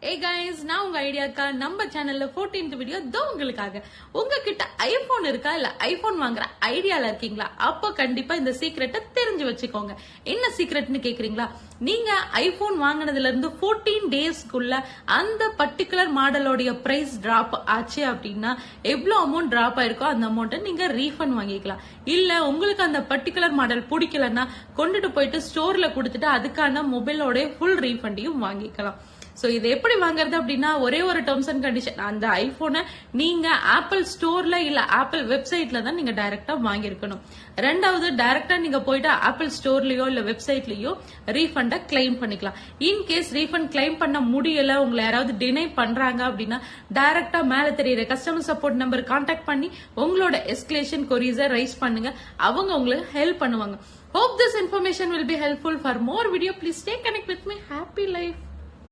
Hey guys, நான் உங்க ஐடியாக்கா நம்ம சேனல்ல 14th வீடியோ உங்களுக்காக. உங்ககிட்ட ஐபோன் இருக்கா இல்ல ஐபோன் வாங்குற ஐடியால இருக்கீங்களா? அப்ப கண்டிப்பா இந்த சீக்ரெட்டை தெரிஞ்சு வச்சுக்கோங்க. என்ன சீக்ரெட்னு கேக்குறீங்களா? நீங்க ஐபோன் வாங்குனதுல இருந்து 14 டேஸ்க்குள்ள அந்த பர்டிகுலர் மாடலோட பிரைஸ் டிராப் ஆச்சு அப்படின்னா எவ்வளவு அமௌண்ட் டிராப் ஆயிருக்கோ அந்த அமௌண்ட்டை நீங்க ரீஃபண்ட் வாங்கிக்கலாம். இல்ல உங்களுக்கு அந்த பர்டிகுலர் மாடல் பிடிக்கலன்னா கொண்டுட்டு போயிட்டு ஸ்டோர்ல கொடுத்துட்டு அதுக்கான மொபைலோட ஃபுல் ரீஃபண்டையும் வாங்கிக்கலாம். சோ இது எப்படி வாங்குறது அப்படின்னா ஒரே ஒரு டேர்ம்ஸ் அண்ட் கண்டிஷன். அந்த ஐபோனை நீங்க ஆப்பிள் ஸ்டோர்ல இல்ல ஆப்பிள் வெப்சைட்ல தான் நீங்க டைரக்டா வாங்கிருக்கணும். ரெண்டாவது டைரக்டா நீங்க போயிட்டு ஆப்பிள் ஸ்டோர்லயோ இல்ல வெப்சைட்லயோ ரீஃபண்ட கிளைம் பண்ணிக்கலாம். இன்கேஸ் ரீஃபண்ட் கிளைம் பண்ண முடியல, உங்களை யாராவது டினை பண்றாங்க அப்படின்னா டைரக்டா மேல தெரியுற கஸ்டமர் சப்போர்ட் நம்பர் கான்டாக்ட் பண்ணி உங்களோட எஸ்கலேஷன் கொரீஸை ரைஸ் பண்ணுங்க. அவங்க உங்களுக்கு ஹெல்ப் பண்ணுவாங்க. Hope this information will be helpful. For more video, please stay connected with me. Happy life.